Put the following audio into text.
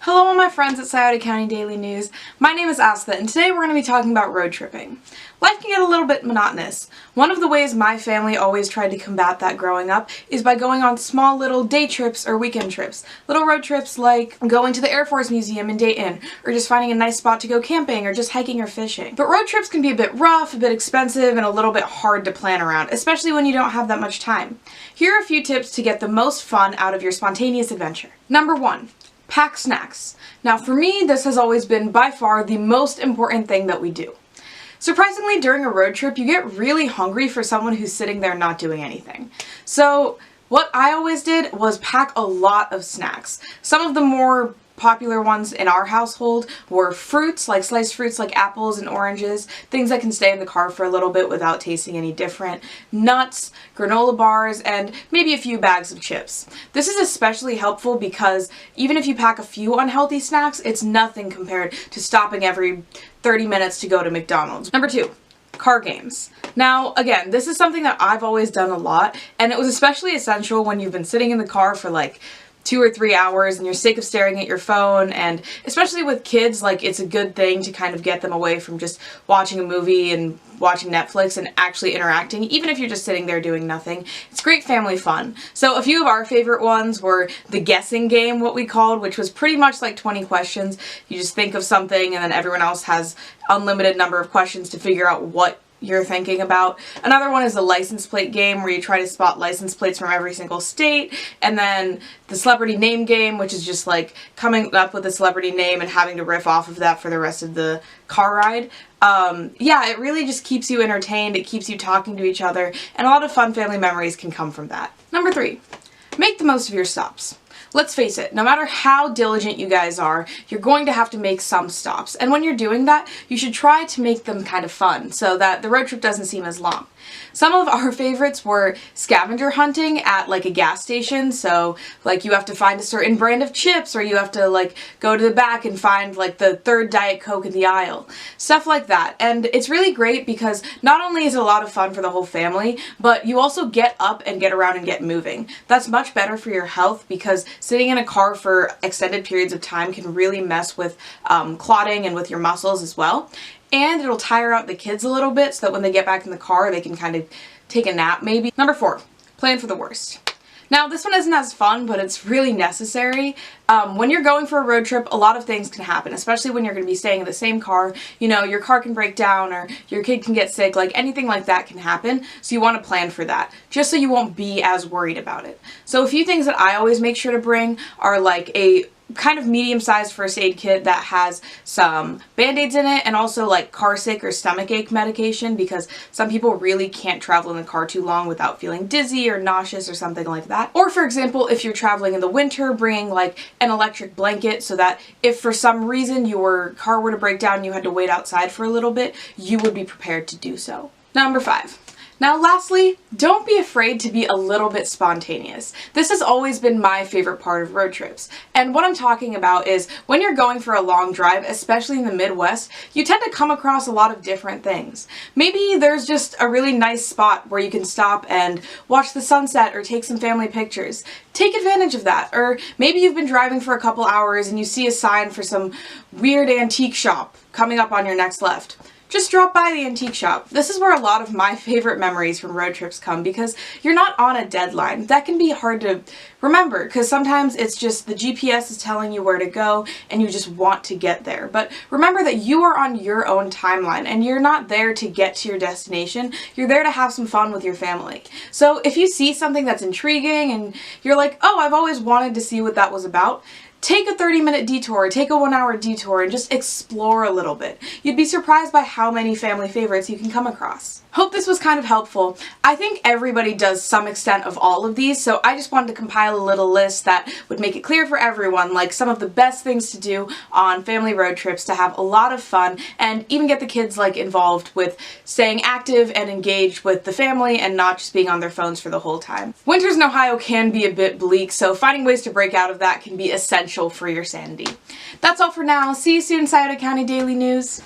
Hello all my friends at Scioto County Daily News. My name is Asta and today we're going to be talking about road tripping. Life can get a little bit monotonous. One of the ways my family always tried to combat that growing up is by going on small little day trips or weekend trips. Little road trips like going to the Air Force Museum in Dayton, or just finding a nice spot to go camping or just hiking or fishing. But road trips can be a bit rough, a bit expensive, and a little bit hard to plan around, especially when you don't have that much time. Here are a few tips to get the most fun out of your spontaneous adventure. Number 1. Pack snacks. Now for me, this has always been by far the most important thing that we do. Surprisingly, during a road trip, you get really hungry for someone who's sitting there not doing anything. So what I always did was pack a lot of snacks. Some of the more popular ones in our household were fruits, like sliced fruits like apples and oranges, things that can stay in the car for a little bit without tasting any different, nuts, granola bars, and maybe a few bags of chips. This is especially helpful because even if you pack a few unhealthy snacks, it's nothing compared to stopping every 30 minutes to go to McDonald's. Number 2. Car games. Now, again, this is something that I've always done a lot, and it was especially essential when you've been sitting in the car for like 2 or 3 hours and you're sick of staring at your phone, and especially with kids, like, it's a good thing to kind of get them away from just watching a movie and watching Netflix and actually interacting, even if you're just sitting there doing nothing. It's great family fun. So a few of our favorite ones were the guessing game, what we called, which was pretty much like 20 questions. You just think of something and then everyone else has unlimited number of questions to figure out what you're thinking about. Another one is the license plate game, where you try to spot license plates from every single state. And then the celebrity name game, which is just like coming up with a celebrity name and having to riff off of that for the rest of the car ride. Yeah, it really just keeps you entertained, it keeps you talking to each other, and a lot of fun family memories can come from that. Number 3, make the most of your stops. Let's face it, no matter how diligent you guys are, you're going to have to make some stops. And when you're doing that, you should try to make them kind of fun so that the road trip doesn't seem as long. Some of our favorites were scavenger hunting at like a gas station, so like you have to find a certain brand of chips, or you have to like go to the back and find like the third Diet Coke in the aisle. Stuff like that. And it's really great because not only is it a lot of fun for the whole family, but you also get up and get around and get moving. That's much better for your health because sitting in a car for extended periods of time can really mess with clotting and with your muscles as well. And it'll tire out the kids a little bit so that when they get back in the car they can kind of take a nap maybe. Number 4, plan for the worst. Now this one isn't as fun, but it's really necessary. When you're going for a road trip, a lot of things can happen, especially when you're going to be staying in the same car. You know, your car can break down or your kid can get sick, like anything like that can happen. So you want to plan for that, just so you won't be as worried about it. So a few things that I always make sure to bring are like a kind of medium-sized first aid kit that has some band-aids in it, and also like car sick or stomach ache medication, because some people really can't travel in the car too long without feeling dizzy or nauseous or something like that. Or for example, if you're traveling in the winter, bringing like an electric blanket so that if for some reason your car were to break down and you had to wait outside for a little bit, you would be prepared to do so. Number 5. Now lastly, don't be afraid to be a little bit spontaneous. This has always been my favorite part of road trips. And what I'm talking about is when you're going for a long drive, especially in the Midwest, you tend to come across a lot of different things. Maybe there's just a really nice spot where you can stop and watch the sunset or take some family pictures. Take advantage of that. Or maybe you've been driving for a couple hours and you see a sign for some weird antique shop coming up on your next left. Just drop by the antique shop. This is where a lot of my favorite memories from road trips come, because you're not on a deadline. That can be hard to remember because sometimes it's just the GPS is telling you where to go and you just want to get there. But remember that you are on your own timeline and you're not there to get to your destination. You're there to have some fun with your family. So if you see something that's intriguing and you're like, oh, I've always wanted to see what that was about, take a 30-minute detour, take a 1-hour detour, and just explore a little bit. You'd be surprised by how many family favorites you can come across. Hope this was kind of helpful. I think everybody does some extent of all of these, so I just wanted to compile a little list that would make it clear for everyone, like some of the best things to do on family road trips to have a lot of fun and even get the kids like involved with staying active and engaged with the family and not just being on their phones for the whole time. Winters in Ohio can be a bit bleak, so finding ways to break out of that can be essential for your sanity. That's all for now. See you soon, Scioto County Daily News.